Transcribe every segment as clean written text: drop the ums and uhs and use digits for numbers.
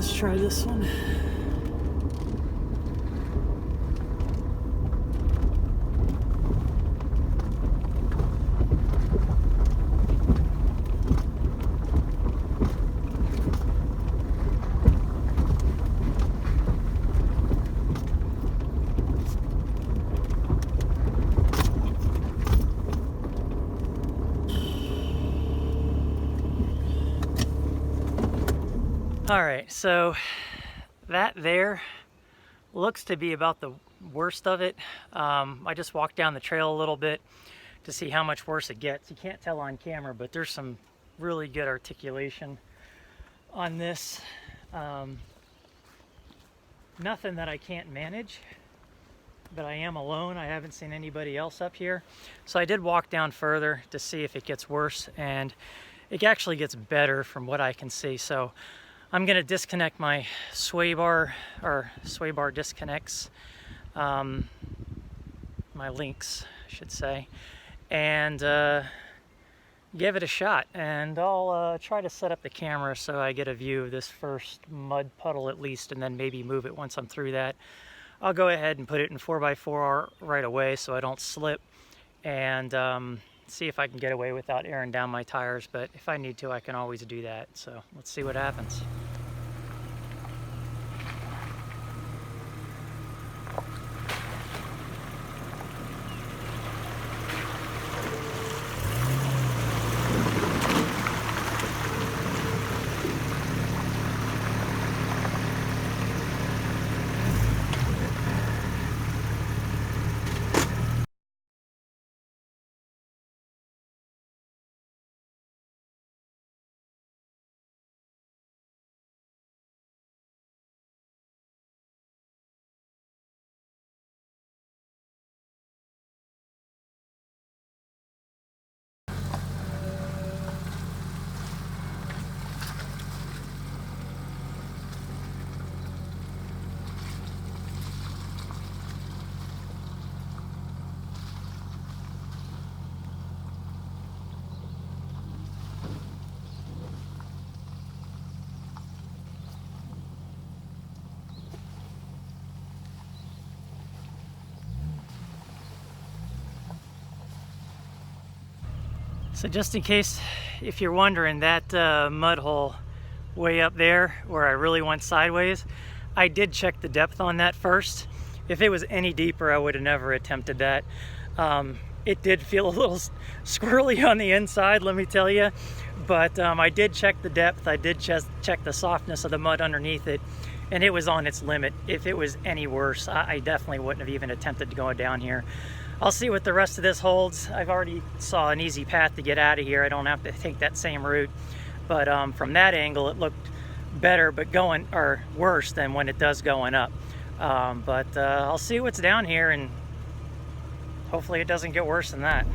Let's try this one. All right, so that there looks to be about the worst of it. I just walked down the trail a little bit to see how much worse it gets. You can't tell on camera, but there's some really good articulation on this. Nothing that I can't manage, but I am alone. I haven't seen anybody else up here. So I did walk down further to see if it gets worse, and it actually gets better from what I can see. So I'm gonna disconnect my sway bar, or sway bar disconnects, my links, I should say, and give it a shot. And I'll try to set up the camera so I get a view of this first mud puddle at least, and then maybe move it once I'm through that. I'll go ahead and put it in 4x4 right away so I don't slip, and see if I can get away without airing down my tires. But if I need to, I can always do that. So let's see what happens. So just in case, if you're wondering, that mud hole way up there where I really went sideways, I did check the depth on that first. If it was any deeper, I would have never attempted that. It did feel a little squirrely on the inside, let me tell you, but I did check the depth. I did check the softness of the mud underneath it, and it was on its limit. If it was any worse, I definitely wouldn't have even attempted to go down here. I'll see what the rest of this holds. I've already saw an easy path to get out of here. I don't have to take that same route. But from that angle, it looked better, but worse than when it does going up. But I'll see what's down here, and hopefully it doesn't get worse than that.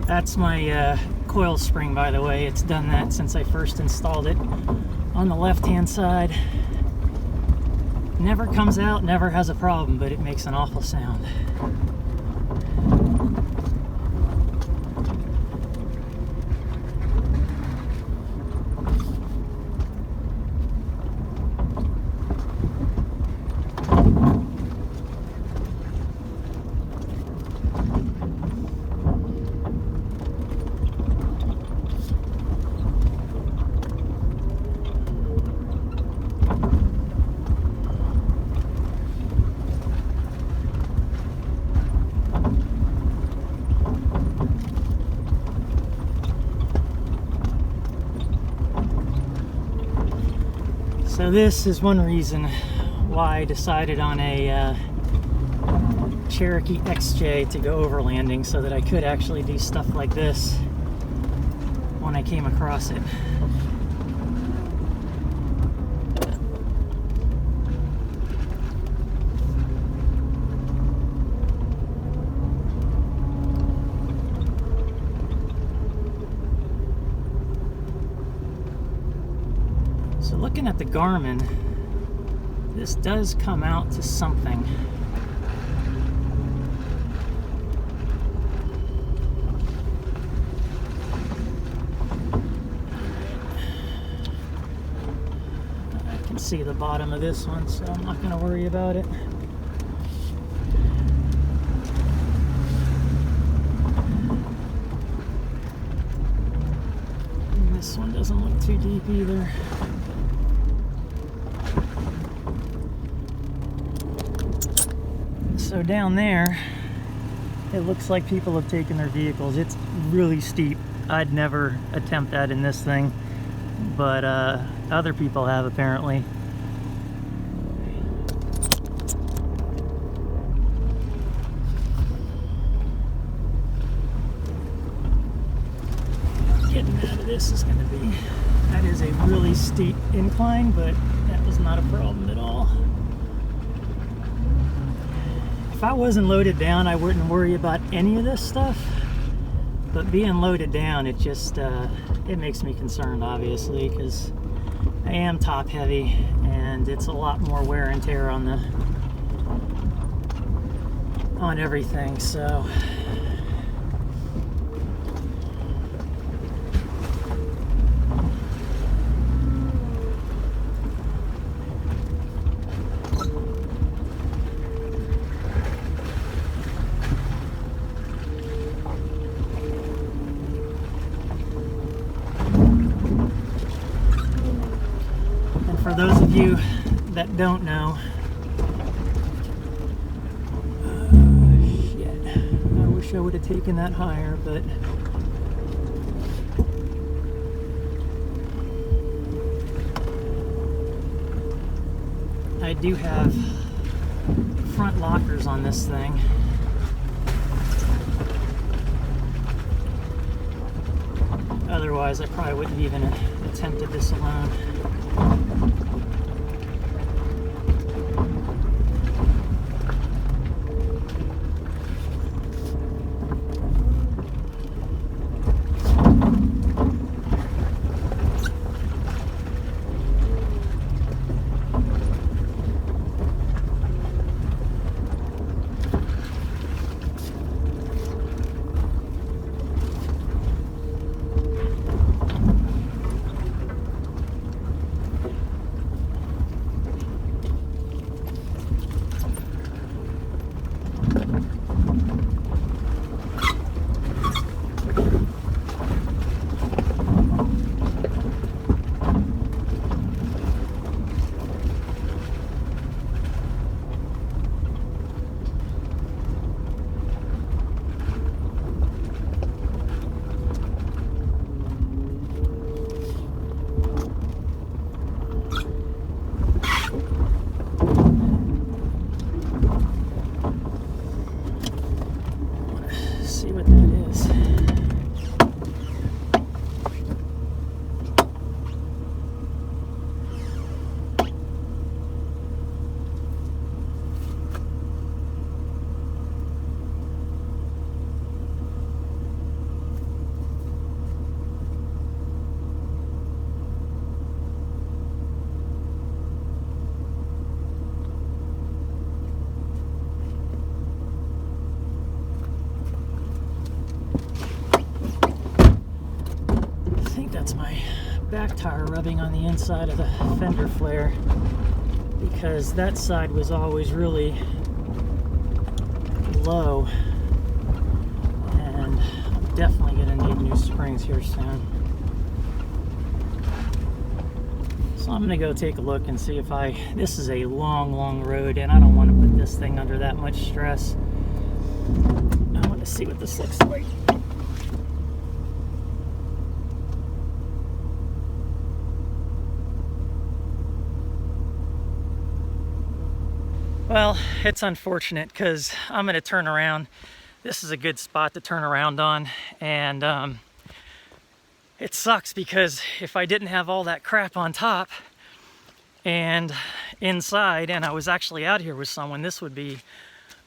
That's my coil spring, by the way. It's done that since I first installed it. On the left-hand side, never comes out, never has a problem, but it makes an awful sound. So this is one reason why I decided on a Cherokee XJ to go overlanding, so that I could actually do stuff like this when I came across it. So looking at the Garmin, this does come out to something. I can see the bottom of this one, so I'm not going to worry about it. And this one doesn't look too deep either. So down there, it looks like people have taken their vehicles. It's really steep. I'd never attempt that in this thing, but other people have apparently. Getting out of this is going to be, that is a really steep incline, but that was not a problem at all. If I wasn't loaded down, I wouldn't worry about any of this stuff, but being loaded down, it just it makes me concerned, obviously, because I am top heavy and it's a lot more wear and tear on everything. So for those of you that don't know, shit, I wish I would have taken that higher, but I do have front lockers on this thing. Otherwise, I probably wouldn't have even attempted this alone. That's my back tire rubbing on the inside of the fender flare, because that side was always really low, and I'm definitely going to need new springs here soon. So I'm going to go take a look and see if this is a long road, and I don't want to put this thing under that much stress. I want to see what this looks like. Well, it's unfortunate because I'm going to turn around. This is a good spot to turn around on, and it sucks because if I didn't have all that crap on top and inside, and I was actually out here with someone, this would be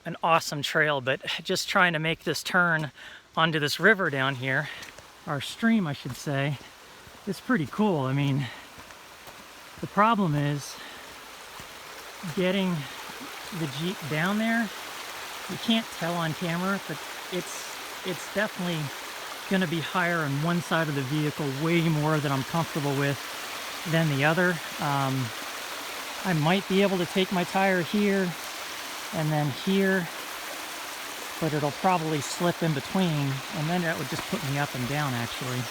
an awesome trail. But just trying to make this turn onto this river down here, our stream I should say, is pretty cool. I mean, the problem is getting the Jeep down there. You can't tell on camera, but it's definitely going to be higher on one side of the vehicle, way more than I'm comfortable with than the other. I might be able to take my tire here and then here, but it'll probably slip in between, and then that would just put me up and down actually.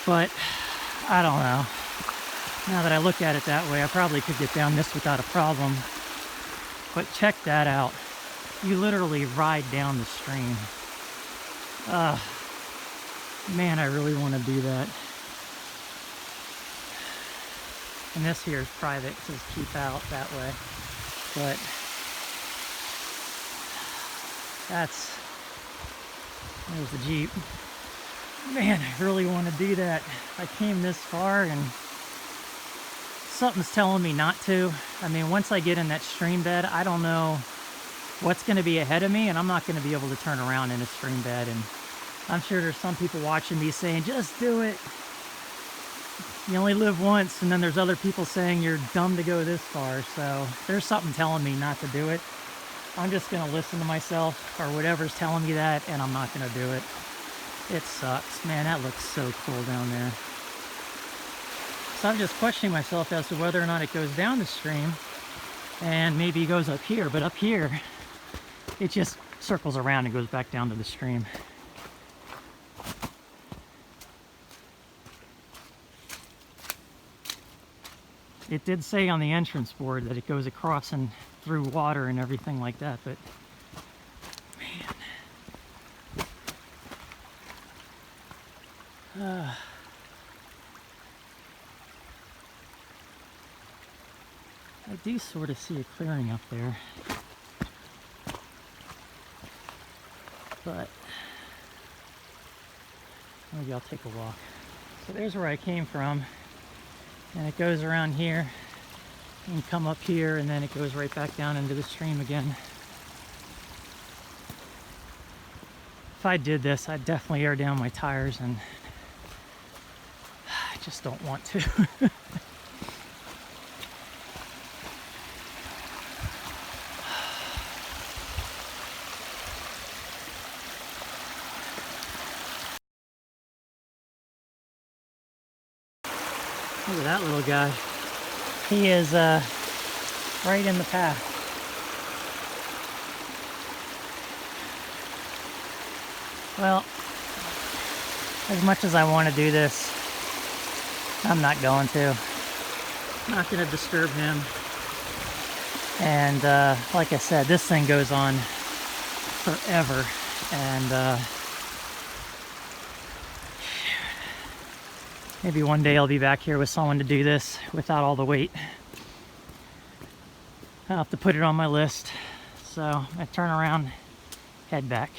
But I don't know. Now that I look at it that way, I probably could get down this without a problem. But check that out. You literally ride down the stream. Man, I really want to do that. And this here is private, it says keep out that way. But there's the Jeep. Man, I really want to do that. I came this far and something's telling me not to. I mean, once I get in that stream bed, I don't know what's going to be ahead of me, and I'm not going to be able to turn around in a stream bed. And I'm sure there's some people watching me saying, just do it. You only live once. And then there's other people saying you're dumb to go this far. So there's something telling me not to do it. I'm just going to listen to myself or whatever's telling me that, and I'm not going to do it. It sucks. Man, that looks so cool down there. So I'm just questioning myself as to whether or not it goes down the stream, and maybe it goes up here. But up here, it just circles around and goes back down to the stream. It did say on the entrance board that it goes across and through water and everything like that, but man. I do sort of see a clearing up there, but maybe I'll take a walk. So there's where I came from, and it goes around here and come up here, and then it goes right back down into the stream again. If I did this, I'd definitely air down my tires, and I just don't want to. Look at that little guy. He is right in the path. Well, as much as I want to do this, I'm not going to. I'm not going to disturb him. And like I said, this thing goes on forever. And maybe one day I'll be back here with someone to do this without all the weight. I'll have to put it on my list. So I turn around, head back.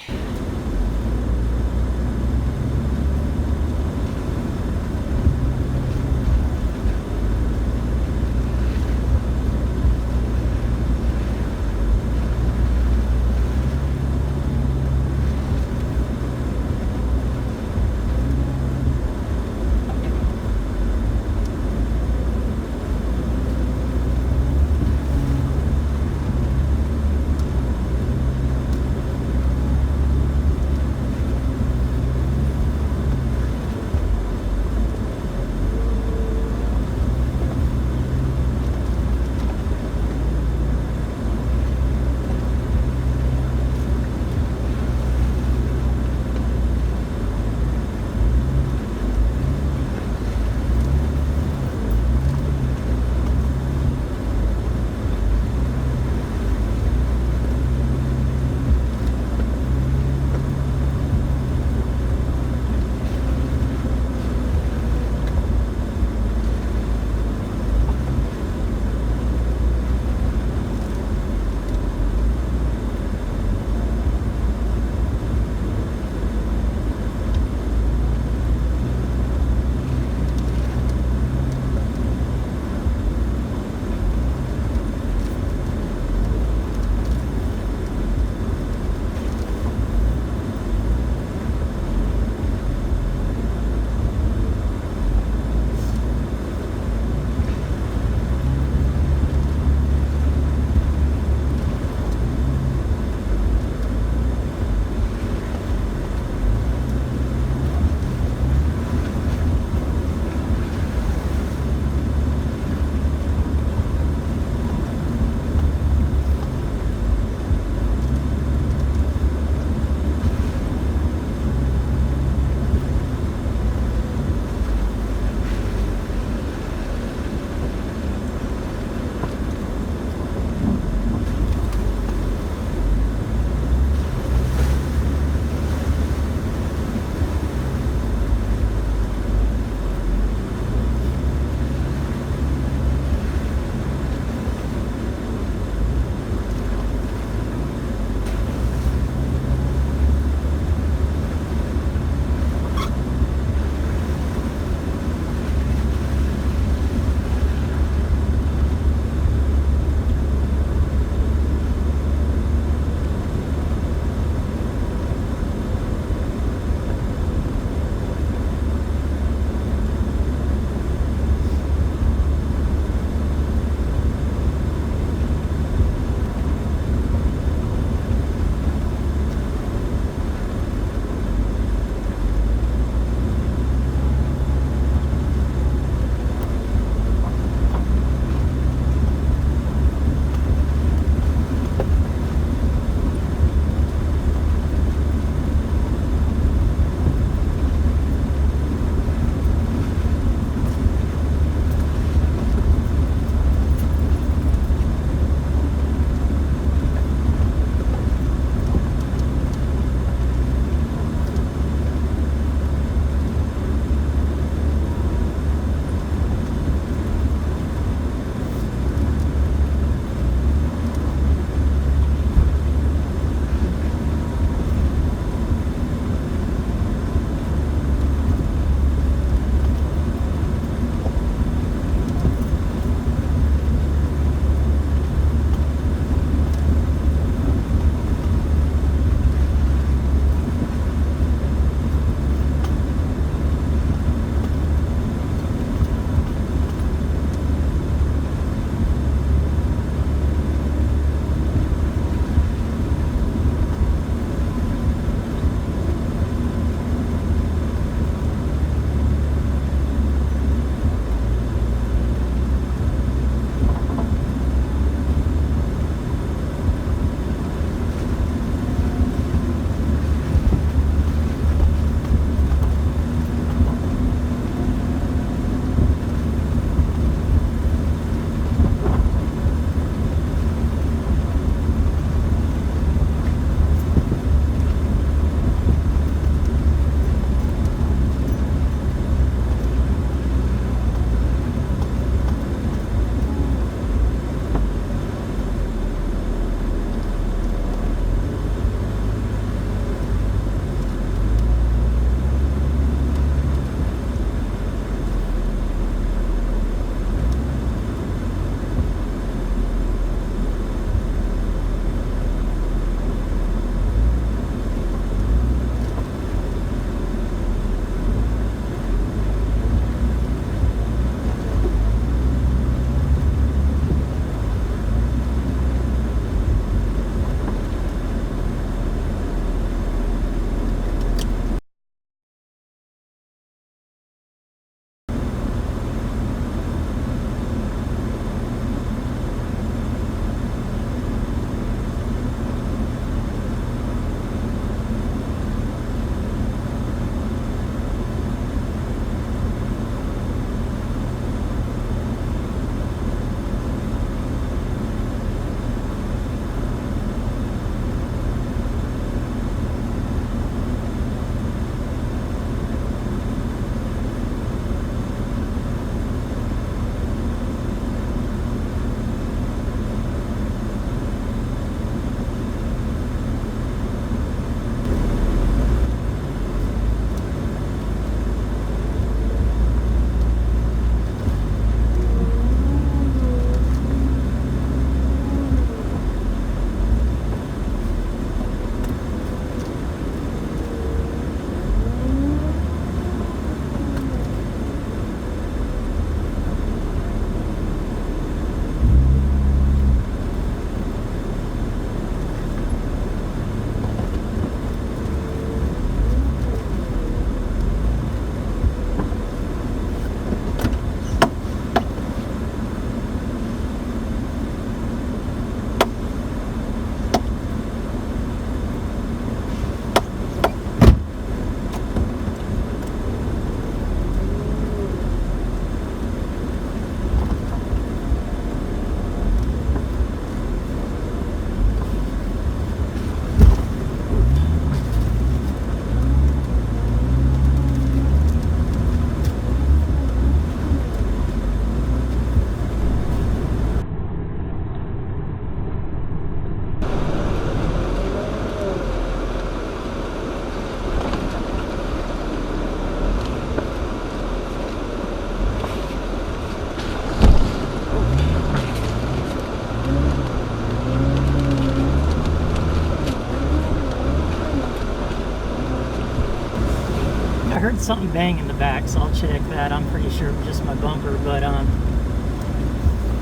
something bang in the back, so I'll check that. I'm pretty sure it was just my bumper, but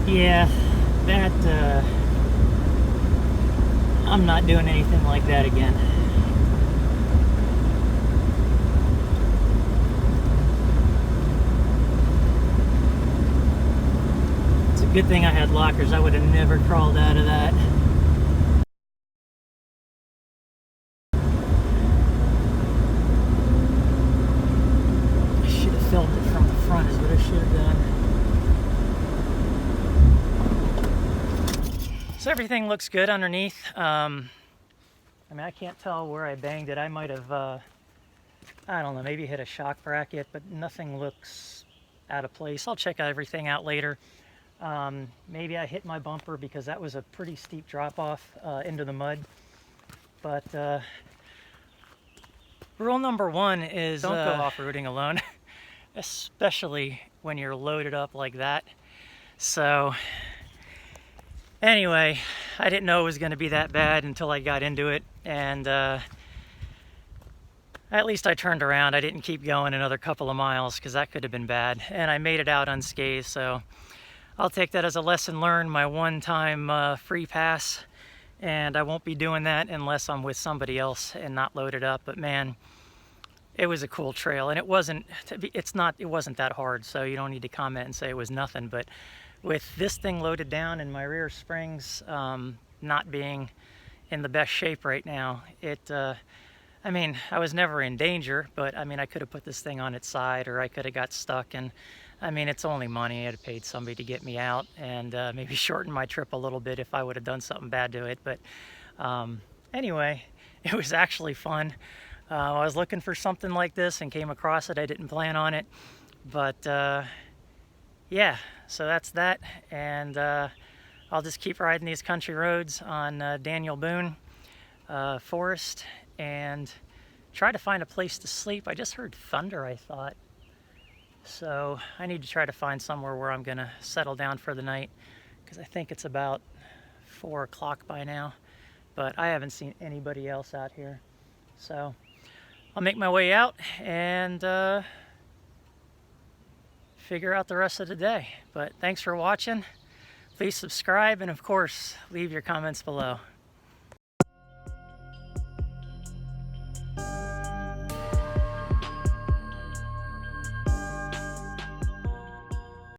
yeah, that I'm not doing anything like that again. It's a good thing I had lockers. I would have never crawled out of that. I should have filmed it from the front is what I should have done. So everything looks good underneath. I mean, I can't tell where I banged it. I might have, I don't know, maybe hit a shock bracket, but nothing looks out of place. I'll check everything out later. Maybe I hit my bumper because that was a pretty steep drop off into the mud. But rule number one is don't go off-roading alone, especially when you're loaded up like that. So anyway, I didn't know it was going to be that bad until I got into it, and at least I turned around. I didn't keep going another couple of miles because that could have been bad, and I made it out unscathed, so I'll take that as a lesson learned, my one-time free pass, and I won't be doing that unless I'm with somebody else and not loaded up. But man, it was a cool trail, and it wasn't that hard, so you don't need to comment and say it was nothing. But with this thing loaded down and my rear springs not being in the best shape right now, I mean, I was never in danger, but I mean, I could have put this thing on its side, or I could have got stuck, and I mean, it's only money. I'd have paid somebody to get me out and maybe shorten my trip a little bit if I would have done something bad to it. But anyway, it was actually fun. I was looking for something like this and came across it. I didn't plan on it, but yeah, so that's that. And I'll just keep riding these country roads on Daniel Boone Forest and try to find a place to sleep. I just heard thunder, I thought. So I need to try to find somewhere where I'm gonna settle down for the night, because I think it's about 4 o'clock by now, but I haven't seen anybody else out here. So I'll make my way out and figure out the rest of the day. But thanks for watching. Please subscribe, and of course, leave your comments below.